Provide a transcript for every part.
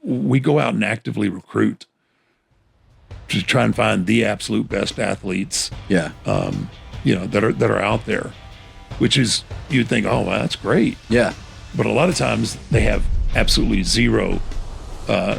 we go out and actively recruit to try and find the absolute best athletes, Yeah. that are out there, which is, you'd think, oh, wow, that's great. Yeah. But a lot of times they have absolutely zero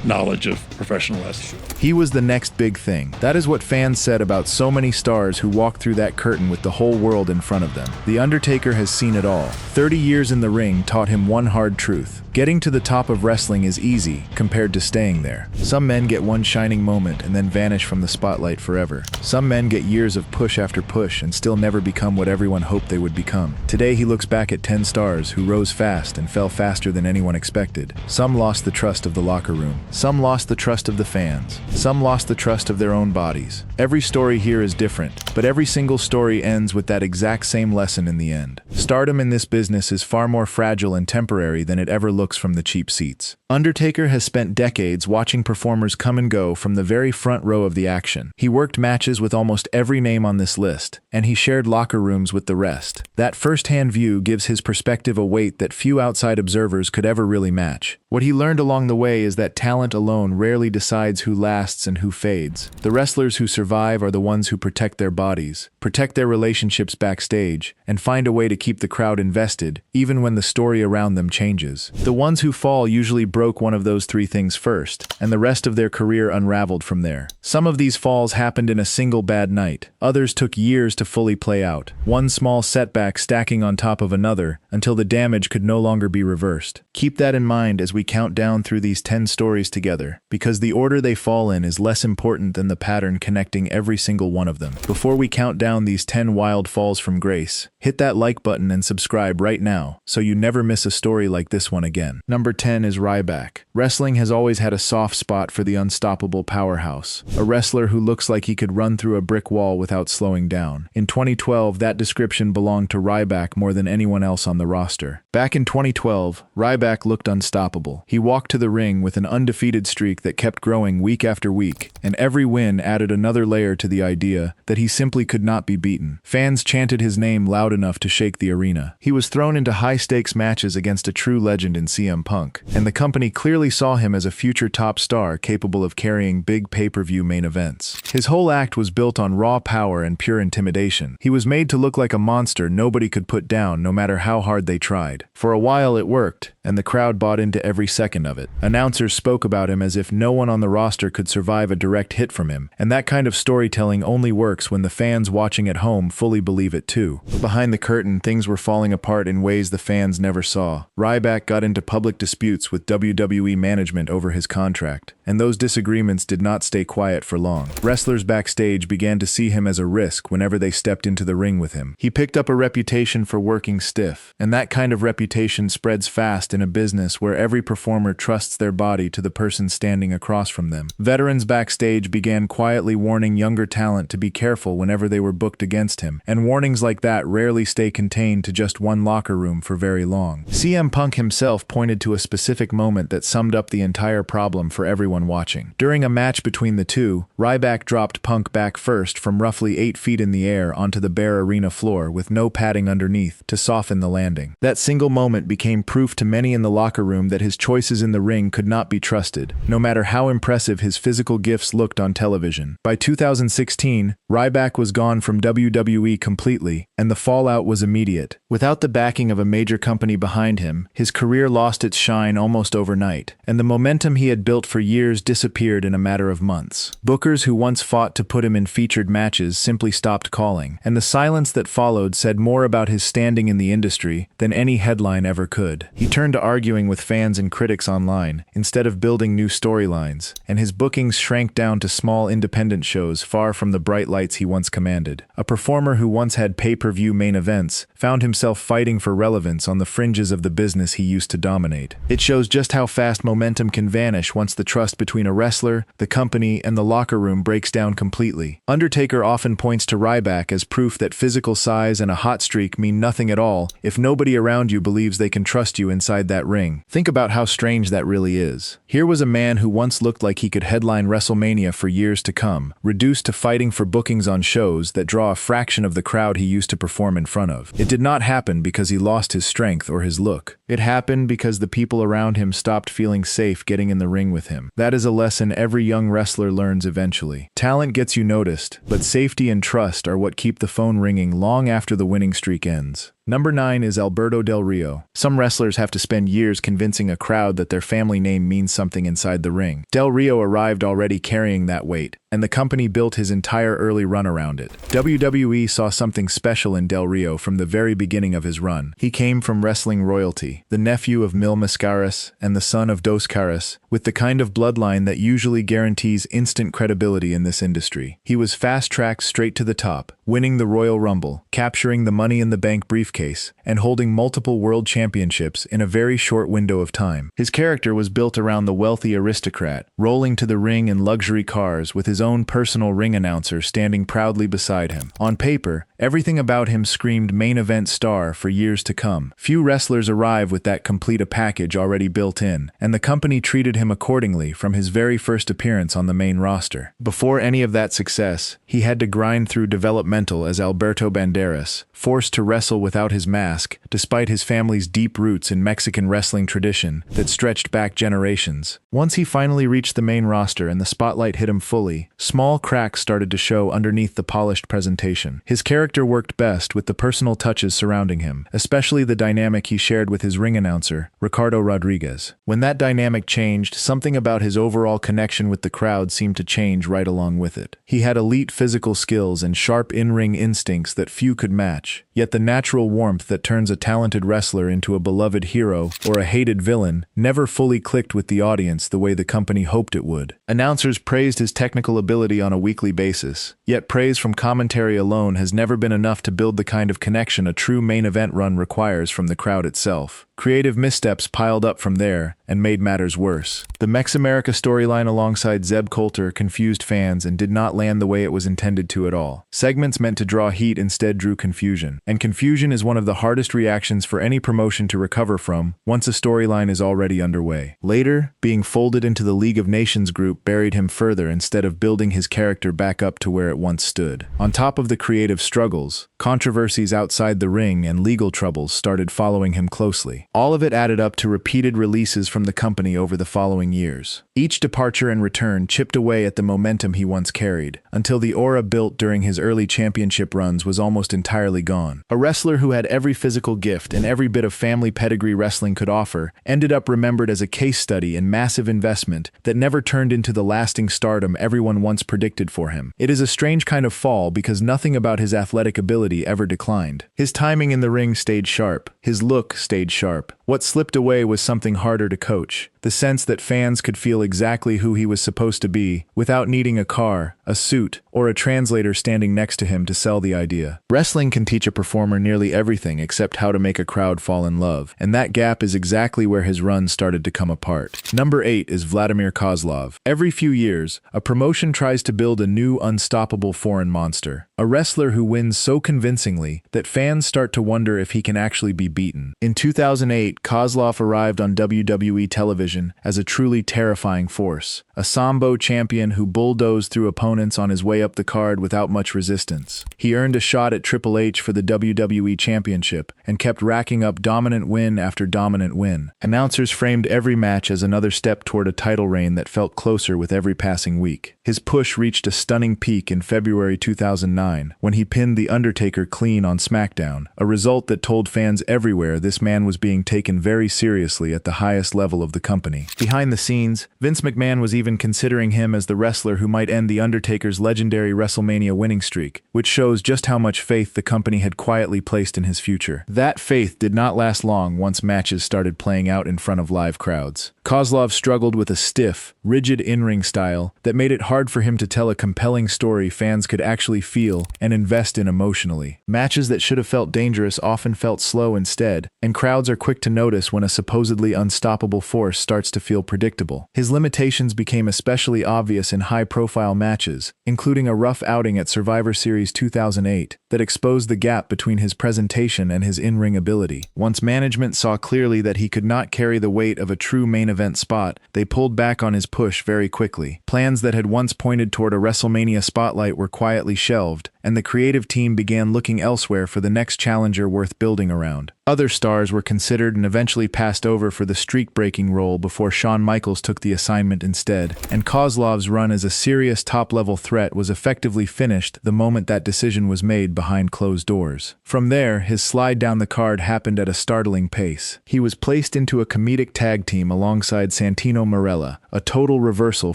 knowledge of professional wrestling. He was the next big thing. That is what fans said about so many stars who walked through that curtain with the whole world in front of them. The Undertaker has seen it all. 30 years in the ring taught him one hard truth. Getting to the top of wrestling is easy compared to staying there. Some men get one shining moment and then vanish from the spotlight forever. Some men get years of push after push and still never become what everyone hoped they would become. Today he looks back at 10 stars who rose fast and fell faster than anyone expected. Some lost the trust of the locker room. Some lost the trust of the fans. Some lost the trust of their own bodies. Every story here is different, but every single story ends with that exact same lesson in the end. Stardom in this business is far more fragile and temporary than it ever looks from the cheap seats. Undertaker has spent decades watching performers come and go from the very front row of the action. He worked matches with almost every name on this list, and he shared locker rooms with the rest. That first-hand view gives his perspective a weight that few outside observers could ever really match. What he learned along the way is that talent alone rarely decides who lasts and who fades. The wrestlers who survive are the ones who protect their bodies, protect their relationships backstage, and find a way to keep the crowd invested, even when the story around them changes. The ones who fall usually broke one of those three things first, and the rest of their career unraveled from there. Some of these falls happened in a single bad night. Others took years to fully play out, one small setback stacking on top of another until the damage could no longer be reversed. Keep that in mind as we count down through these 10 stories together, because the order they fall in is less important than the pattern connecting every single one of them. Before we count down these 10 wild falls from grace, hit that like button and subscribe right now so you never miss a story like this one again. Number 10 is Ryback. Wrestling has always had a soft spot for the unstoppable powerhouse, a wrestler who looks like he could run through a brick wall without slowing down. In 2012, that description belonged to Ryback more than anyone else on the roster. Back in 2012, Ryback looked unstoppable. He walked to the ring with an undefeated streak that kept growing week after week, and every win added another layer to the idea that he simply could not be beaten. Fans chanted his name loud enough to shake the arena. He was thrown into high-stakes matches against a true legend in CM Punk, and the company clearly saw him as a future top star capable of carrying big pay-per-view main events. His whole act was built on raw power and pure intimidation. He was made to look like a monster nobody could put down no matter how hard they tried. For a while it worked, and the crowd bought into every second of it. Announcers spoke about him as if no one on the roster could survive a direct hit from him, and that kind of storytelling only works when the fans watching at home fully believe it too. But behind the curtain, things were falling apart in ways the fans never saw. Ryback got into public disputes with WWE management over his contract, and those disagreements did not stay quiet for long. Wrestlers backstage began to see him as a risk whenever they stepped into the ring with him. He picked up a reputation for working stiff, and that kind of reputation spreads fast in a business where every performer trusts their body to the person standing across from them. Veterans backstage began quietly warning younger talent to be careful whenever they were booked against him, and warnings like that rarely stay contained to just one locker room for very long. CM Punk himself pointed to a specific moment that summed up the entire problem for everyone watching. During a match between the two, Ryback dropped Punk back first from roughly 8 feet in the air onto the bare arena floor with no padding underneath to soften the landing. That single moment became proof to many in the locker room that his choices in the ring could not be trusted, no matter how impressive his physical gifts looked on television. By 2016, Ryback was gone from WWE completely, and the fallout was immediate. Without the backing of a major company behind him, his career lost its shine almost overnight, and the momentum he had built for years disappeared in a matter of months. Bookers who once fought to put him in featured matches simply stopped calling, and the silence that followed said more about his standing in the industry than any headline ever could. He turned to arguing with fans and critics online, instead of building new storylines, and his bookings shrank down to small independent shows far from the bright lights he once commanded. A performer who once had pay-per-view main events found himself fighting for relevance on the fringes of the business he used to dominate. It shows just how fast momentum can vanish once the trust between a wrestler, the company, and the locker room breaks down completely. Undertaker often points to Ryback as proof that physical size and a hot streak mean nothing at all if nobody around you believes they can trust you inside that ring. Think about how strange that really is. Here was a man who once looked like he could headline WrestleMania for years to come, reduced to fighting for bookings on shows that draw a fraction of the crowd he used to perform in front of. It did not happen because he lost his strength or his look. It happened because the people around him stopped feeling safe getting in the ring with him. That is a lesson every young wrestler learns eventually. Talent gets you noticed, but safety and trust are what keep the phone ringing long after the winning streak ends. Number 9 is Alberto Del Rio. Some wrestlers have to spend years convincing a crowd that their family name means something inside the ring. Del Rio arrived already carrying that weight, and the company built his entire early run around it. WWE saw something special in Del Rio from the very beginning of his run. He came from wrestling royalty, the nephew of Mil Mascaras and the son of Dos Caras, with the kind of bloodline that usually guarantees instant credibility in this industry. He was fast-tracked straight to the top, winning the Royal Rumble, capturing the Money in the Bank briefcase, and holding multiple world championships in a very short window of time. His character was built around the wealthy aristocrat, rolling to the ring in luxury cars with his own personal ring announcer standing proudly beside him. On paper, everything about him screamed main event star for years to come. Few wrestlers arrive with that complete a package already built in, and the company treated him accordingly from his very first appearance on the main roster. Before any of that success, he had to grind through developmental as Alberto Banderas, forced to wrestle without his mask, despite his family's deep roots in Mexican wrestling tradition that stretched back generations. Once he finally reached the main roster and the spotlight hit him fully, small cracks started to show underneath the polished presentation. His character worked best with the personal touches surrounding him, especially the dynamic he shared with his ring announcer, Ricardo Rodriguez. When that dynamic changed, something about his overall connection with the crowd seemed to change right along with it. He had elite physical skills and sharp in-ring instincts that few could match, yet the natural warmth that turns a talented wrestler into a beloved hero or a hated villain never fully clicked with the audience the way the company hoped it would. Announcers praised his technical ability on a weekly basis, yet praise from commentary alone has never been enough to build the kind of connection a true main event run requires from the crowd itself. Creative missteps piled up from there and made matters worse. The Mex-America storyline alongside Zeb Coulter confused fans and did not land the way it was intended to at all. Segments meant to draw heat instead drew confusion, and confusion is one of the hardest reactions for any promotion to recover from once a storyline is already underway. Later, being folded into the League of Nations group buried him further instead of building his character back up to where it once stood. On top of the creative struggles, controversies outside the ring and legal troubles started following him closely. All of it added up to repeated releases from the company over the following years. Each departure and return chipped away at the momentum he once carried, until the aura built during his early championship runs was almost entirely gone. A wrestler who had every physical gift and every bit of family pedigree wrestling could offer ended up remembered as a case study and massive investment that never turned into the lasting stardom everyone once predicted for him. It is a strange kind of fall because nothing about his athletic ability ever declined. His timing in the ring stayed sharp. His look stayed sharp. What slipped away was something harder to coach. The sense that fans could feel exactly who he was supposed to be, without needing a car, a suit, or a translator standing next to him to sell the idea. Wrestling can teach a performer nearly everything except how to make a crowd fall in love, and that gap is exactly where his run started to come apart. Number 8 is Vladimir Kozlov. Every few years, a promotion tries to build a new unstoppable foreign monster, a wrestler who wins so convincingly that fans start to wonder if he can actually be beaten. In 2008, Kozlov arrived on WWE television as a truly terrifying force, a Sambo champion who bulldozed through opponents on his way up the card without much resistance. He earned a shot at Triple H for the WWE Championship and kept racking up dominant win after dominant win. Announcers framed every match as another step toward a title reign that felt closer with every passing week. His push reached a stunning peak in February 2009 when he pinned The Undertaker clean on SmackDown, a result that told fans everywhere this man was being taken very seriously at the highest level of the company. Behind the scenes, Vince McMahon was even considering him as the wrestler who might end The Undertaker's legendary WrestleMania winning streak, which shows just how much faith the company had quietly placed in his future. That faith did not last long once matches started playing out in front of live crowds. Kozlov struggled with a stiff, rigid in-ring style that made it hard for him to tell a compelling story fans could actually feel and invest in emotionally. Matches that should have felt dangerous often felt slow instead, and crowds are quick to notice when a supposedly unstoppable force starts to feel predictable. His limitations became especially obvious in high-profile matches, including a rough outing at Survivor Series 2008 that exposed the gap between his presentation and his in-ring ability. Once management saw clearly that he could not carry the weight of a true main event spot, they pulled back on his push very quickly. Plans that had once pointed toward a WrestleMania spotlight were quietly shelved, and the creative team began looking elsewhere for the next challenger worth building around. Other stars were considered and eventually passed over for the streak-breaking role before Shawn Michaels took the assignment instead, and Kozlov's run as a serious top-level threat was effectively finished the moment that decision was made behind closed doors. From there, his slide down the card happened at a startling pace. He was placed into a comedic tag team alongside Santino Marella, a total reversal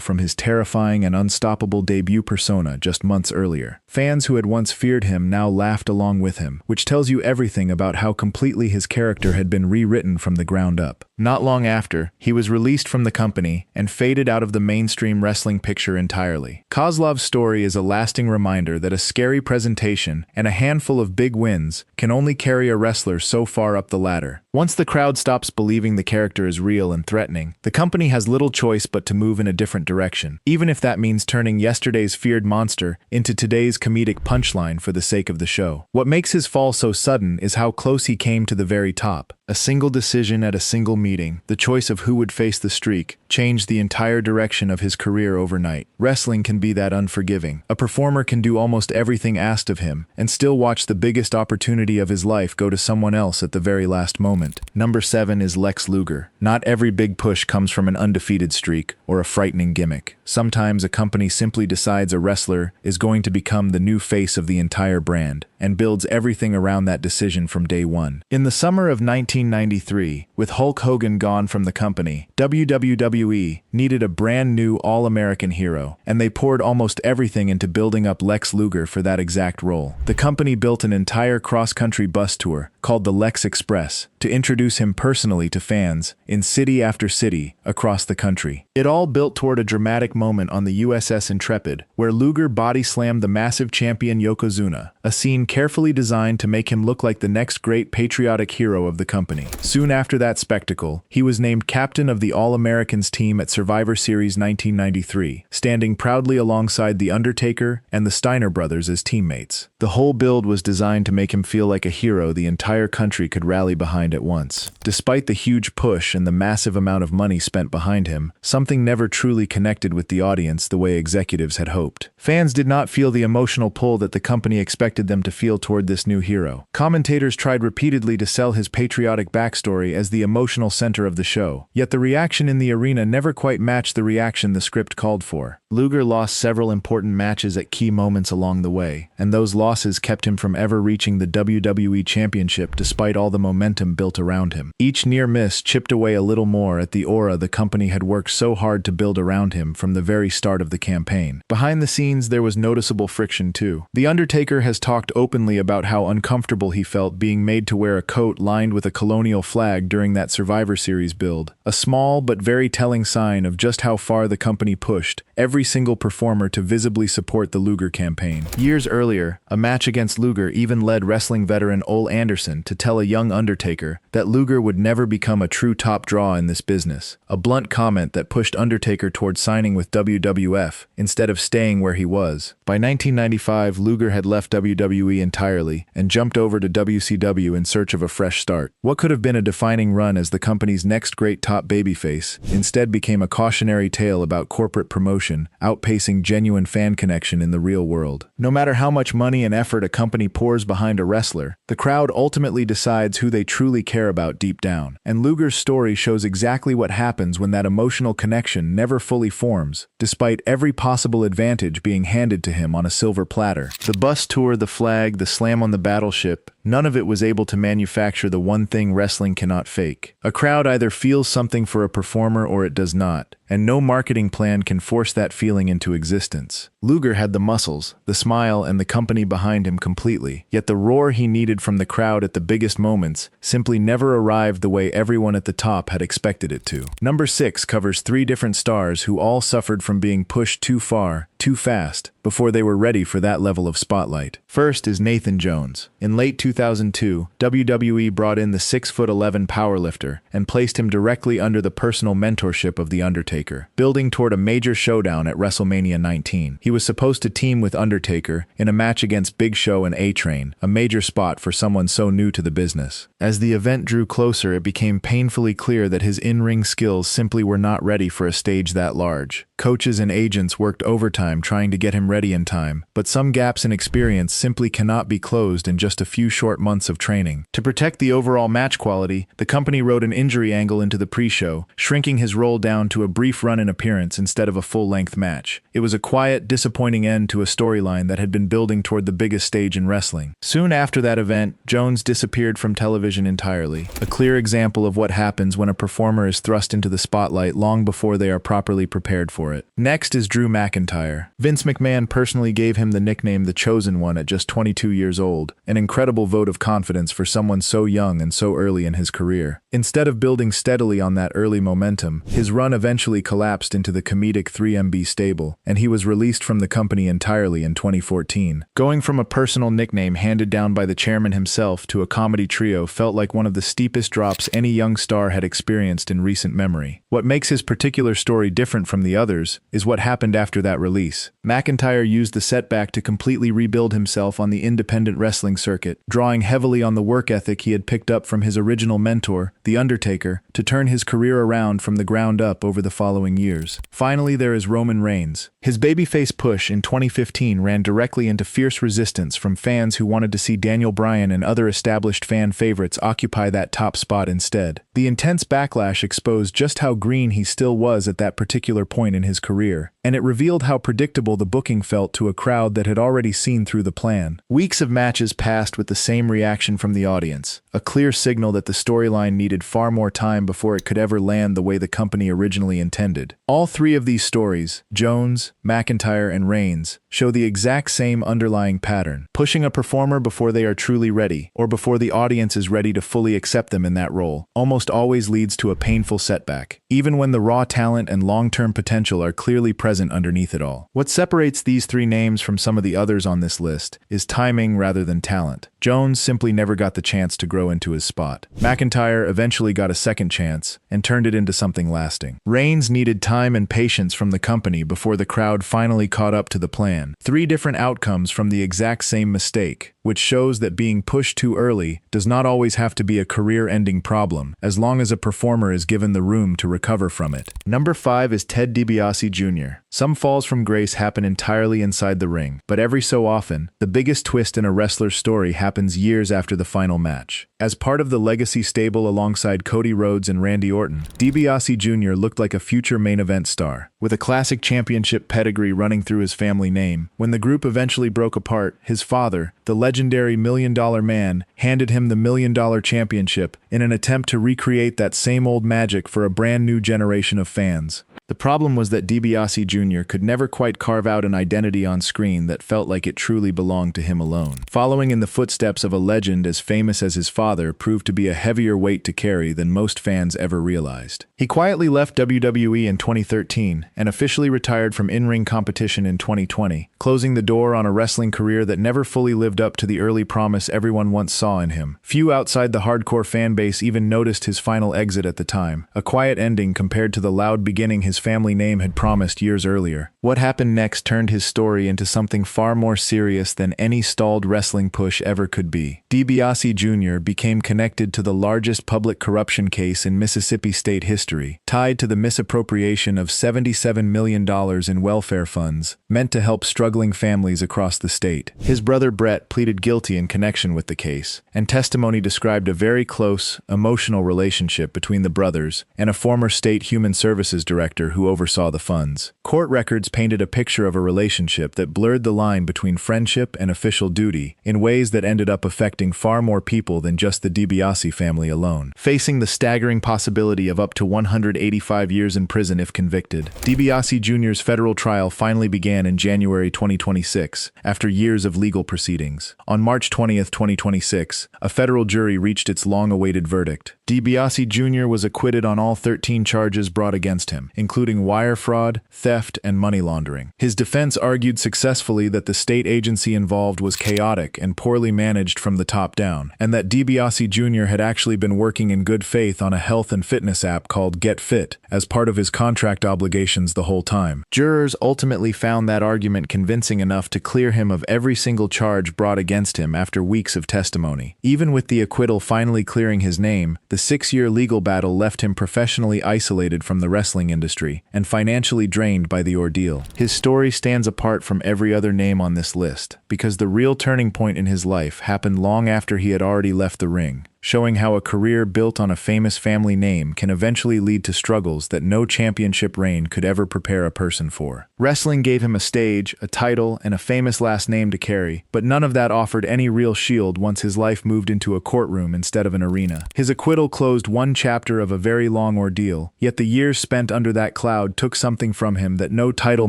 from his terrifying and unstoppable debut persona just months earlier. Fans who had once feared him now laughed along with him, which tells you everything about how completely his character had been rewritten from the ground up. Not long after, he was released from the company and faded out of the mainstream wrestling picture entirely. Kozlov's story is a lasting reminder that a scary presentation and a handful of big wins can only carry a wrestler so far up the ladder. Once the crowd stops believing the character is real and threatening, the company has little choice but to move in a different direction, even if that means turning yesterday's feared monster into today's comedic punchline for the sake of the show. What makes his fall so sudden is how close he came to the very top. A single decision at a single meeting, the choice of who would face the streak, changed the entire direction of his career overnight. Wrestling can be that unforgiving. A performer can do almost everything asked of him and still watch the biggest opportunity of his life go to someone else at the very last moment. Number 7 is Lex Luger. Not every big push comes from an undefeated streak or a frightening gimmick. Sometimes a company simply decides a wrestler is going to become the new face of the entire brand and builds everything around that decision from day one. In the summer of 1993, with Hulk Hogan gone from the company, WWE needed a brand new all-American hero, and they poured almost everything into building up Lex Luger for that exact role. The company built an entire cross-country bus tour called the Lex Express to introduce him personally to fans in city after city across the country. It all built toward a dramatic moment on the USS Intrepid, where Luger body-slammed the massive champion Yokozuna, a scene carefully designed to make him look like the next great patriotic hero of the company. Soon after that spectacle, he was named captain of the All-Americans team at Survivor Series 1993, standing proudly alongside The Undertaker and the Steiner brothers as teammates. The whole build was designed to make him feel like a hero the entire country could rally behind at once. Despite the huge push and the massive amount of money spent behind him, something never truly connected with the audience the way executives had hoped. Fans did not feel the emotional pull that the company expected them to feel toward this new hero. Commentators tried repeatedly to sell his patriotic backstory as the emotional center of the show, yet the reaction in the arena never quite matched the reaction the script called for. Luger lost several important matches at key moments along the way, and those losses kept him from ever reaching the WWE Championship despite all the momentum built around him. Each near miss chipped away a little more at the aura the company had worked so hard to build around him from the very start of the campaign. Behind the scenes, there was noticeable friction too. The Undertaker has talked openly about how uncomfortable he felt being made to wear a coat lined with a colonial flag during that Survivor Series build. A small but very telling sign of just how far the company pushed every single performer to visibly support the Luger campaign. Years earlier, a match against Luger even led wrestling veteran Ole Anderson to tell a young Undertaker that Luger would never become a true top draw in this business, a blunt comment that pushed Undertaker toward signing with WWF instead of staying where he was. By 1995, Luger had left WWE entirely and jumped over to WCW in search of a fresh start. What could have been a defining run as the company's next great top babyface instead became a cautionary tale about corporate promotion outpacing genuine fan connection in the real world. No matter how much money and effort a company pours behind a wrestler, the crowd ultimately decides who they truly care about deep down. And Luger's story shows exactly what happens when that emotional connection never fully forms, despite every possible advantage being handed to him on a silver platter. The bus tour, the flag, the slam on the battleship, none of it was able to manufacture the one thing wrestling cannot fake. A crowd either feels something for a performer or it does not, and no marketing plan can force that feeling into existence. Luger had the muscles, the smile, and the company behind him completely, yet the roar he needed from the crowd at the biggest moments simply never arrived the way everyone at the top had expected it to. Number 6 covers 3 different stars who all suffered from being pushed too far, too fast, before they were ready for that level of spotlight. First is Nathan Jones. In late 2002, WWE brought in the 6'11" powerlifter and placed him directly under the personal mentorship of The Undertaker, building toward a major showdown at WrestleMania 19. He was supposed to team with Undertaker in a match against Big Show and A-Train, a major spot for someone so new to the business. As the event drew closer, it became painfully clear that his in-ring skills simply were not ready for a stage that large. Coaches and agents worked overtime overtime trying to get him ready in time, but some gaps in experience simply cannot be closed in just a few short months of training. To protect the overall match quality, the company wrote an injury angle into the pre-show, shrinking his role down to a brief run-in appearance instead of a full-length match. It was a quiet, disappointing end to a storyline that had been building toward the biggest stage in wrestling. Soon after that event, Jones disappeared from television entirely, a clear example of what happens when a performer is thrust into the spotlight long before they are properly prepared for it. Next is Drew McIntyre. Vince McMahon personally gave him the nickname The Chosen One at just 22 years old, an incredible vote of confidence for someone so young and so early in his career. Instead of building steadily on that early momentum, his run eventually collapsed into the comedic 3MB stable, and he was released from the company entirely in 2014. Going from a personal nickname handed down by the chairman himself to a comedy trio felt like one of the steepest drops any young star had experienced in recent memory. What makes his particular story different from the others is what happened after that release. McIntyre used the setback to completely rebuild himself on the independent wrestling circuit, drawing heavily on the work ethic he had picked up from his original mentor, The Undertaker, to turn his career around from the ground up over the following years. Finally, there is Roman Reigns. His babyface push in 2015 ran directly into fierce resistance from fans who wanted to see Daniel Bryan and other established fan favorites occupy that top spot instead. The intense backlash exposed just how green he still was at that particular point in his career, and it revealed how predictable the booking felt to a crowd that had already seen through the plan. Weeks of matches passed with the same reaction from the audience, a clear signal that the storyline needed far more time before it could ever land the way the company originally intended. All three of these stories, Jones, McIntyre, and Reigns, show the exact same underlying pattern: pushing a performer before they are truly ready, or before the audience is ready to fully accept them in that role, almost always leads to a painful setback, even when the raw talent and long-term potential are clearly present underneath it all. What separates these three names from some of the others on this list is timing rather than talent. Jones simply never got the chance to grow into his spot. McIntyre eventually got a second chance and turned it into something lasting. Reigns needed time and patience from the company before the crowd finally caught up to the plan. Three different outcomes from the exact same mistake, which shows that being pushed too early does not always have to be a career-ending problem, as long as a performer is given the room to recover from it. Number 5 is Ted DiBiase Jr. Some falls from grace happen entirely inside the ring, but every so often, the biggest twist in a wrestler's story happens years after the final match. As part of the Legacy stable alongside Cody Rhodes and Randy Orton, DiBiase Jr. looked like a future main event star. With a classic championship pedigree running through his family name, when the group eventually broke apart, his father, the legendary $1 Million Man, handed him the $1 Million Championship in an attempt to recreate that same old magic for a brand new generation of fans. The problem was that DiBiase Jr. could never quite carve out an identity on screen that felt like it truly belonged to him alone. Following in the footsteps of a legend as famous as his father proved to be a heavier weight to carry than most fans ever realized. He quietly left WWE in 2013 and officially retired from in-ring competition in 2020, closing the door on a wrestling career that never fully lived up to the early promise everyone once saw in him. Few outside the hardcore fan base even noticed his final exit at the time, a quiet ending compared to the loud beginning his family name had promised years earlier. What happened next turned his story into something far more serious than any stalled wrestling push ever could be. DiBiase Jr. became connected to the largest public corruption case in Mississippi state history, tied to the misappropriation of $77 million in welfare funds meant to help struggling families across the state. His brother Brett pleaded guilty in connection with the case, and testimony described a very close, emotional relationship between the brothers and a former state human services director who oversaw the funds. Court records painted a picture of a relationship that blurred the line between friendship and official duty in ways that ended up affecting far more people than just the DiBiase family alone. Facing the staggering possibility of up to 185 years in prison if convicted, DiBiase Jr.'s federal trial finally began in January 2026, after years of legal proceedings. On March 20, 2026, a federal jury reached its long-awaited verdict. DiBiase Jr. was acquitted on all 13 charges brought against him, including wire fraud, theft, and money laundering. His defense argued successfully that the state agency involved was chaotic and poorly managed from the top down, and that DiBiase Jr. had actually been working in good faith on a health and fitness app called Get Fit as part of his contract obligations the whole time. Jurors ultimately found that argument convincing enough to clear him of every single charge brought against him after weeks of testimony. Even with the acquittal finally clearing his name, the The 6-year legal battle left him professionally isolated from the wrestling industry and financially drained by the ordeal. His story stands apart from every other name on this list because the real turning point in his life happened long after he had already left the ring, showing how a career built on a famous family name can eventually lead to struggles that no championship reign could ever prepare a person for. Wrestling gave him a stage, a title, and a famous last name to carry, but none of that offered any real shield once his life moved into a courtroom instead of an arena. His acquittal closed one chapter of a very long ordeal, yet the years spent under that cloud took something from him that no title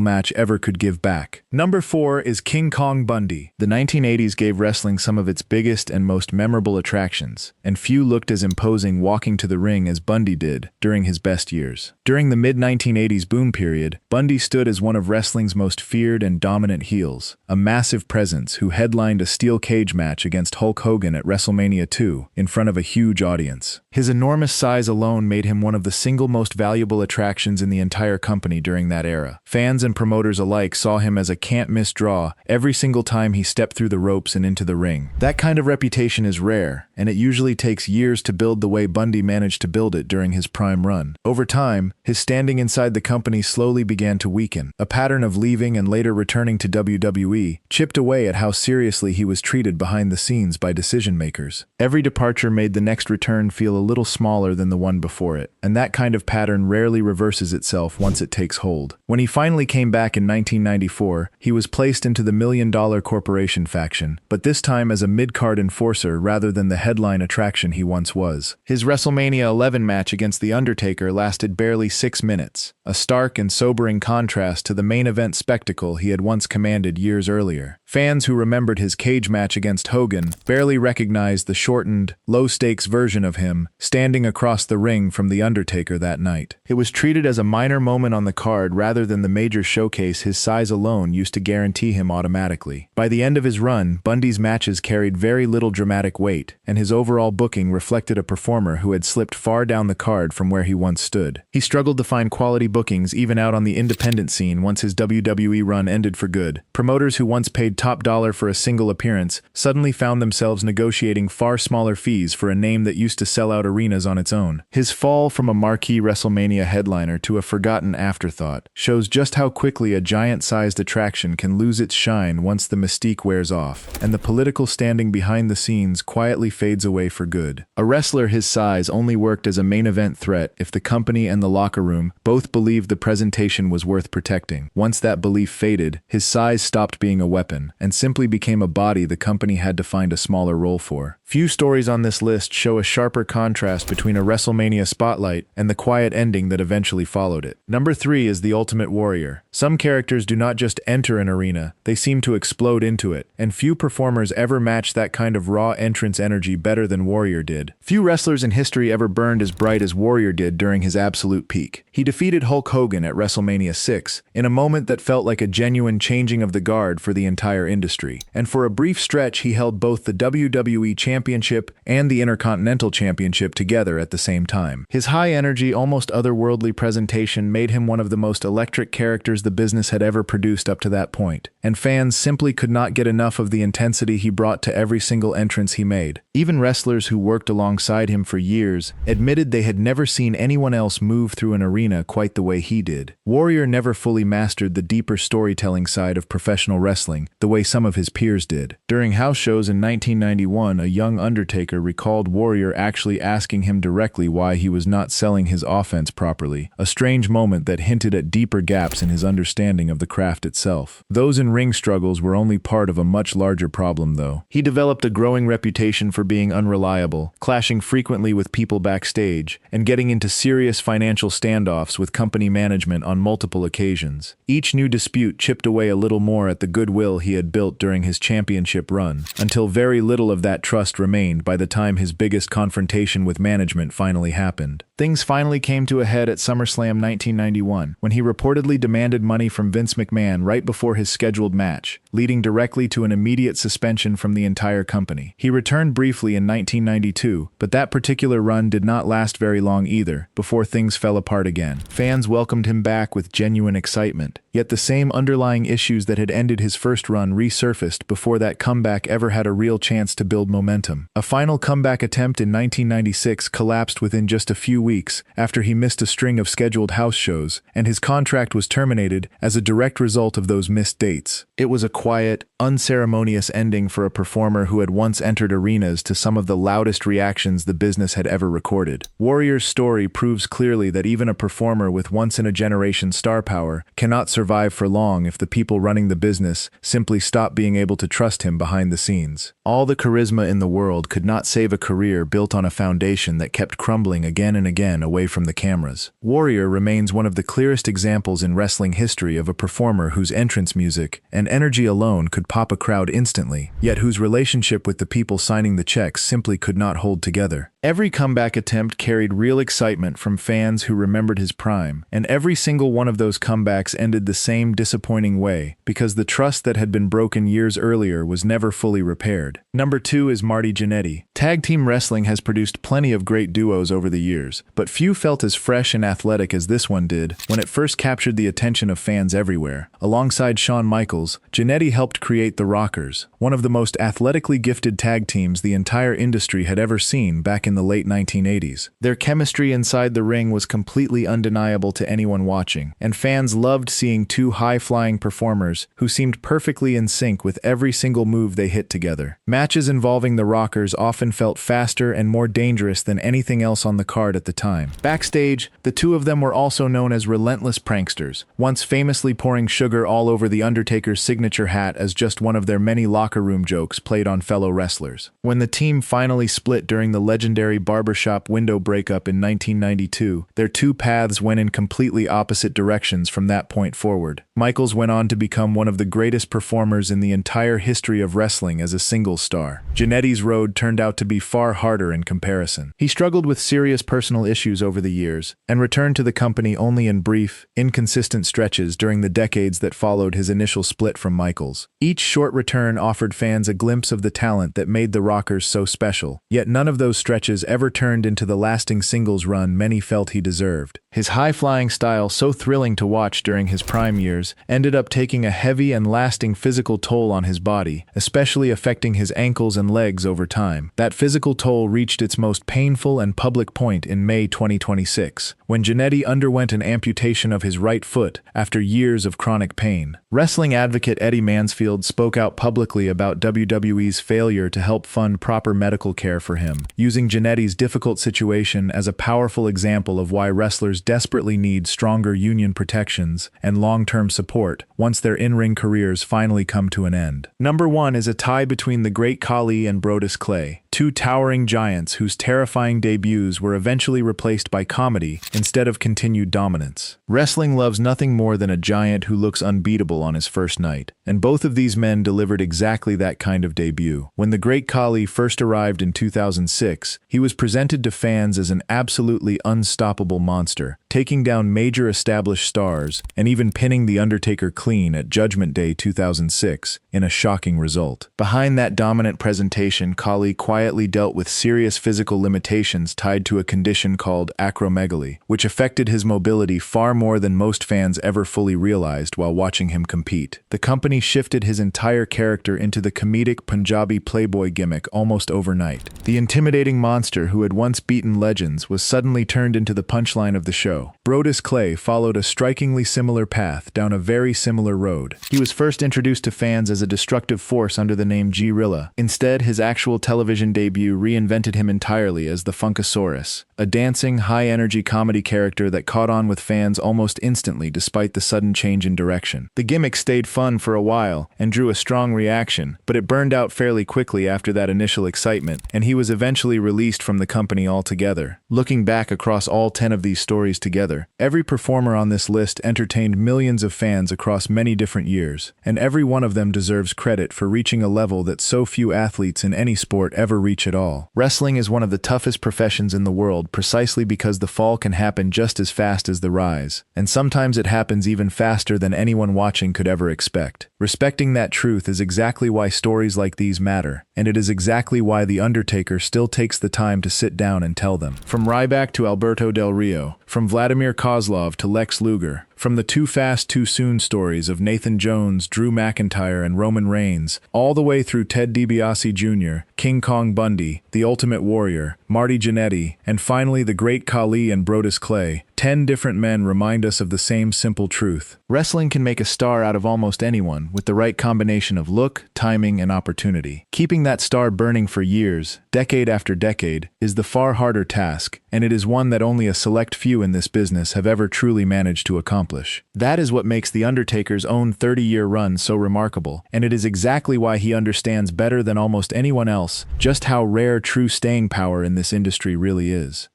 match ever could give back. Number 4 is King Kong Bundy. The 1980s gave wrestling some of its biggest and most memorable attractions, and few looked as imposing walking to the ring as Bundy did during his best years. During the mid-1980s boom period, Bundy stood as one of wrestling's most feared and dominant heels, a massive presence who headlined a steel cage match against Hulk Hogan at WrestleMania 2 in front of a huge audience. His enormous size alone made him one of the single most valuable attractions in the entire company during that era. Fans and promoters alike saw him as a can't-miss draw every single time he stepped through the ropes and into the ring. That kind of reputation is rare, and it usually takes years to build the way Bundy managed to build it during his prime run. Over time, his standing inside the company slowly began to weaken. A pattern of leaving and later returning to WWE chipped away at how seriously he was treated behind the scenes by decision-makers. Every departure made the next return feel a little smaller than the one before it, and that kind of pattern rarely reverses itself once it takes hold. When he finally came back in 1994, he was placed into the $1 Million Corporation faction, but this time as a mid-card enforcer rather than the headline attraction he once was. His WrestleMania 11 match against The Undertaker lasted barely 6 minutes, a stark and sobering contrast to the main event spectacle he had once commanded years earlier. Fans who remembered his cage match against Hogan barely recognized the shortened, low-stakes version of him standing across the ring from The Undertaker that night. It was treated as a minor moment on the card rather than the major showcase his size alone used to guarantee him automatically. By the end of his run, Bundy's matches carried very little dramatic weight, and his overall booking reflected a performer who had slipped far down the card from where he once stood. He struggled to find quality bookings even out on the independent scene once his WWE run ended for good. Promoters who once paid top dollar for a single appearance suddenly found themselves negotiating far smaller fees for a name that used to sell out arenas on its own. His fall from a marquee WrestleMania headliner to a forgotten afterthought shows just how quickly a giant-sized attraction can lose its shine once the mystique wears off, and the political standing behind the scenes quietly fades away for good. A wrestler his size only worked as a main event threat if the company and the locker room both believed the presentation was worth protecting. Once that belief faded, his size stopped being a weapon and simply became a body the company had to find a smaller role for. Few stories on this list show a sharper contrast between a WrestleMania spotlight and the quiet ending that eventually followed it. Number 3 is The Ultimate Warrior. Some characters do not just enter an arena, they seem to explode into it, and few performers ever match that kind of raw entrance energy better than Warrior did. Few wrestlers in history ever burned as bright as Warrior did during his absolute peak. He defeated Hulk Hogan at WrestleMania 6 in a moment that felt like a genuine changing of the guard for the entire industry, and for a brief stretch he held both the WWE Championship and the Intercontinental Championship together at the same time. His high-energy, almost otherworldly presentation made him one of the most electric characters the business had ever produced up to that point, and fans simply could not get enough of the intensity he brought to every single entrance he made. Even wrestlers who worked alongside him for years admitted they had never seen anyone else move through an arena quite the way he did. Warrior never fully mastered the deeper storytelling side of professional wrestling the way some of his peers did. During house shows in 1991, a young Undertaker recalled Warrior actually asking him directly why he was not selling his offense properly, a strange moment that hinted at deeper gaps in his understanding of the craft itself. Those in-ring struggles were only part of a much larger problem, though. He developed a growing reputation for being unreliable, clashing frequently with people backstage, and getting into serious financial standoffs with company management on multiple occasions. Each new dispute chipped away a little more at the goodwill he had built during his championship run, until very little of that trust remained by the time his biggest confrontation with management finally happened. Things finally came to a head at SummerSlam 1991, when he reportedly demanded money from Vince McMahon right before his scheduled match, leading directly to an immediate suspension from the entire company. He returned briefly in 1992, but that particular run did not last very long either, before things fell apart again. Fans welcomed him back with genuine excitement, yet the same underlying issues that had ended his first run icon resurfaced before that comeback ever had a real chance to build momentum. A final comeback attempt in 1996 collapsed within just a few weeks after he missed a string of scheduled house shows, and his contract was terminated as a direct result of those missed dates. It was a quiet, unceremonious ending for a performer who had once entered arenas to some of the loudest reactions the business had ever recorded. Warrior's story proves clearly that even a performer with once-in-a-generation star power cannot survive for long if the people running the business simply stop being able to trust him behind the scenes. All the charisma in the world could not save a career built on a foundation that kept crumbling again and again away from the cameras. Warrior remains one of the clearest examples in wrestling history of a performer whose entrance music and energy alone could pop a crowd instantly, yet whose relationship with the people signing the checks simply could not hold together. Every comeback attempt carried real excitement from fans who remembered his prime, and every single one of those comebacks ended the same disappointing way because the trust that had been broken years earlier was never fully repaired. Number 2 is Marty Jannetty. Tag team wrestling has produced plenty of great duos over the years, but few felt as fresh and athletic as this one did when it first captured the attention of fans everywhere. Alongside Shawn Michaels, Jannetty helped create the Rockers, one of the most athletically gifted tag teams the entire industry had ever seen back in the late 1980s. Their chemistry inside the ring was completely undeniable to anyone watching, and fans loved seeing two high-flying performers who seemed perfectly in sync with every single move they hit together. Matches involving the Rockers often felt faster and more dangerous than anything else on the card at the time. Backstage, the two of them were also known as relentless pranksters, once famously pouring sugar all over the Undertaker's signature hat as just one of their many locker room jokes played on fellow wrestlers. When the team finally split during the legendary barbershop window breakup in 1992, their two paths went in completely opposite directions from that point forward. Michaels went on to become one of the greatest performers in the entire history of wrestling as a single star. Jannetty's road turned out to be far harder in comparison. He struggled with serious personal issues over the years, and returned to the company only in brief, inconsistent stretches during the decades that followed his initial split from Michaels. Each short return offered fans a glimpse of the talent that made the Rockers so special, yet none of those stretches ever turned into the lasting singles run many felt he deserved. His high-flying style, so thrilling to watch during his prime years, ended up taking a heavy and lasting physical toll on his body, especially affecting his ankles and legs over time. That physical toll reached its most painful and public point in May 2026, when Jannetty underwent an amputation of his right foot after years of chronic pain. Wrestling advocate Eddie Mansfield spoke out publicly about WWE's failure to help fund proper medical care for him, using Jannetty's difficult situation as a powerful example of why wrestlers desperately need stronger union protections and long-term support once their in-ring careers finally come to an end. Number 1 is a tie between the Great Khali and Brodus Clay, two towering giants whose terrifying debuts were eventually replaced by comedy instead of continued dominance. Wrestling loves nothing more than a giant who looks unbeatable on his first night, and both of these men delivered exactly that kind of debut. When the Great Khali first arrived in 2006, he was presented to fans as an absolutely unstoppable monster, taking down major established stars and even pinning The Undertaker clean at Judgment Day 2006 in a shocking result. Behind that dominant presentation, Khali quietly dealt with serious physical limitations tied to a condition called acromegaly, which affected his mobility far more than most fans ever fully realized while watching him compete. The company shifted his entire character into the comedic Punjabi playboy gimmick almost overnight. The intimidating monster who had once beaten legends was suddenly turned into the punchline of the show. Brodus Clay followed a strikingly similar path down a very similar road. He was first introduced to fans as a destructive force under the name G-Rilla. Instead, his actual television debut reinvented him entirely as the Funkasaurus, a dancing, high-energy comedy character that caught on with fans almost instantly despite the sudden change in direction. The gimmick stayed fun for a while and drew a strong reaction, but it burned out fairly quickly after that initial excitement, and he was eventually released from the company altogether. Looking back across all 10 of these stories together, every performer on this list entertained millions of fans across many different years, and every one of them deserves credit for reaching a level that so few athletes in any sport ever reach at all. Wrestling is one of the toughest professions in the world precisely because the fall can happen just as fast as the rise, and sometimes it happens even faster than anyone watching could ever expect. Respecting that truth is exactly why stories like these matter, and it is exactly why The Undertaker still takes the time to sit down and tell them. From Ryback to Alberto Del Rio, from Vladimir Kozlov to Lex Luger, From the too fast, too soon stories of Nathan Jones, Drew McIntyre, and Roman Reigns, all the way through Ted DiBiase Jr., King Kong Bundy, The Ultimate Warrior, Marty Jannetty, and finally the Great Khali and Brodus Clay, 10 different men remind us of the same simple truth. Wrestling can make a star out of almost anyone with the right combination of look, timing, and opportunity. Keeping that star burning for years, decade after decade, is the far harder task, and it is one that only a select few in this business have ever truly managed to accomplish. That is what makes The Undertaker's own 30-year run so remarkable, and it is exactly why he understands better than almost anyone else just how rare true staying power in this industry really is.